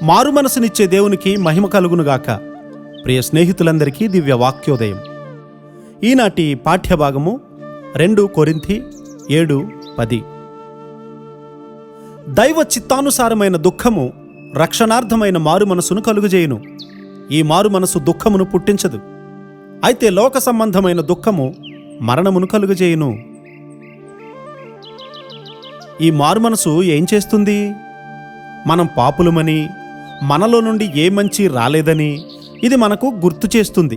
మారు మనసునిచ్చే దేవునికి మహిమ కలుగునుగాక. ప్రియ స్నేహితులందరికీ దివ్య వాక్యోదయం. ఈనాటి పాఠ్యభాగము 2 కొరింథీ 7:10. దైవ చిత్తానుసారమైన దుఃఖము రక్షణార్థమైన మారు మనసును కలుగజేయును. ఈ మారు మనసు దుఃఖమును పుట్టించదు. అయితే లోక సంబంధమైన దుఃఖము మరణమును కలుగజేయును. ఈ మారు మనసు ఏం చేస్తుంది? మనం పాపులమని, మనలో నుండి ఏ మంచి రాలేదని ఇది మనకు గుర్తు చేస్తుంది.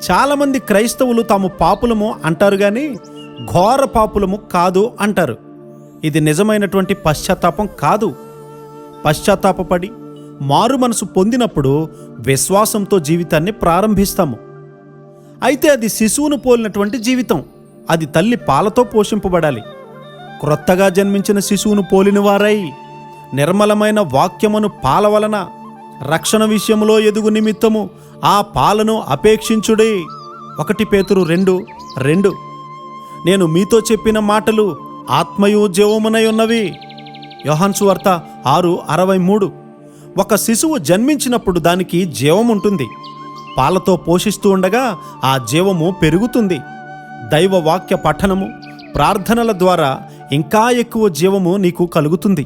చాలామంది క్రైస్తవులు తాము పాపులము అంటారు కానీ ఘోర పాపులము కాదు అంటారు. ఇది నిజమైనటువంటి పశ్చాత్తాపం కాదు. పశ్చాత్తాపపడి మారు మనసు పొందినప్పుడు విశ్వాసంతో జీవితాన్ని ప్రారంభిస్తాము. అయితే అది శిశువును పోలినటువంటి జీవితం. అది తల్లి పాలతో పోషింపబడాలి. క్రొత్తగా జన్మించిన శిశువును పోలిన వారై నిర్మలమైన వాక్యమును పాల వలన రక్షణ విషయంలో ఎదుగు నిమిత్తము ఆ పాలను అపేక్షించుడే. 1 పేతురు 2:2. నేను మీతో చెప్పిన మాటలు ఆత్మయు జీవమునై ఉన్నవి. యోహాను సువార్త 6:63. ఒక శిశువు జన్మించినప్పుడు దానికి జీవం ఉంటుంది. పాలతో పోషిస్తూ ఉండగా ఆ జీవము పెరుగుతుంది. దైవ వాక్య పఠనము, ప్రార్థనల ద్వారా ఇంకా ఎక్కువ జీవము నీకు కలుగుతుంది.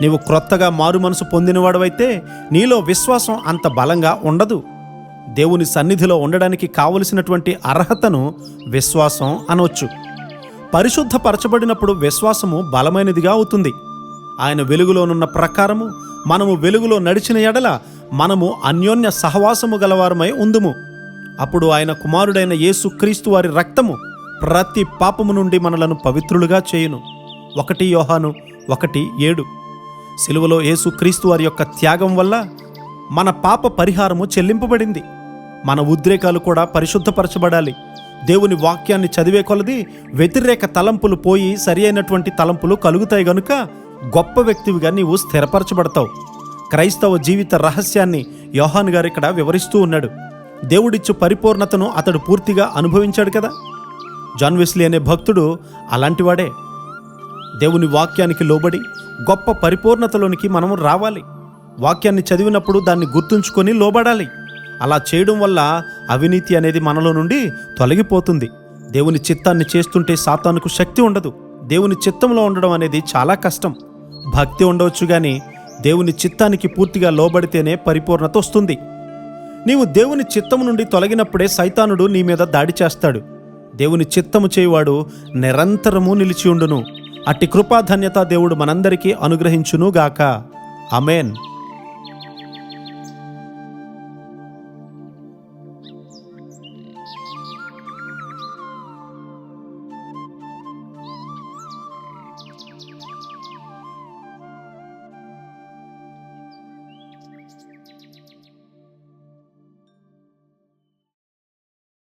నీవు క్రొత్తగా మారు మనసు పొందినవాడవైతే నీలో విశ్వాసం అంత బలంగా ఉండదు. దేవుని సన్నిధిలో ఉండడానికి కావలసినటువంటి అర్హతను విశ్వాసం అనవచ్చు. పరిశుద్ధపరచబడినప్పుడు విశ్వాసము బలమైనదిగా అవుతుంది. ఆయన వెలుగులోనున్న ప్రకారము మనము వెలుగులో నడిచిన ఎడల మనము అన్యోన్య సహవాసము గలవారమై ఉందుము. అప్పుడు ఆయన కుమారుడైన యేసుక్రీస్తు వారి రక్తము ప్రతి పాపము నుండి మనలను పవిత్రులుగా చేయును. 1 యోహాను 1:7. సిలువలో యేసుక్రీస్తు వారి యొక్క త్యాగం వల్ల మన పాప పరిహారము చెల్లింపబడింది. మన ఉద్రేకాలు కూడా పరిశుద్ధపరచబడాలి. దేవుని వాక్యాన్ని చదివే కొలది వ్యతిరేక తలంపులు పోయి సరి అయినటువంటి తలంపులు కలుగుతాయి గనుక గొప్ప వ్యక్తివిగా నీవు స్థిరపరచబడతావు. క్రైస్తవ జీవిత రహస్యాన్ని యోహాను గారు ఇక్కడ వివరిస్తూ ఉన్నాడు. దేవుడిచ్చు పరిపూర్ణతను అతడు పూర్తిగా అనుభవించాడు కదా. జాన్ వెస్లీ అనే భక్తుడు అలాంటివాడే. దేవుని వాక్యానికి లోబడి గొప్ప పరిపూర్ణతలోనికి మనము రావాలి. వాక్యాన్ని చదివినప్పుడు దాన్ని గుర్తుంచుకొని లోబడాలి. అలా చేయడం వల్ల అవినీతి అనేది మనలో నుండి తొలగిపోతుంది. దేవుని చిత్తాన్ని చేస్తుంటే సాతానుకు శక్తి ఉండదు. దేవుని చిత్తంలో ఉండడం అనేది చాలా కష్టం. భక్తి ఉండవచ్చు కానీ దేవుని చిత్తానికి పూర్తిగా లోబడితేనే పరిపూర్ణత వస్తుంది. నీవు దేవుని చిత్తము నుండి తొలగినప్పుడే సైతానుడు నీ మీద దాడి చేస్తాడు. దేవుని చిత్తము చేయువాడు నిరంతరము నిలిచి ఉండును. అట్టి కృపాధన్యత దేవుడు మనందరికీ అనుగ్రహించునుగాక. ఆమేన్.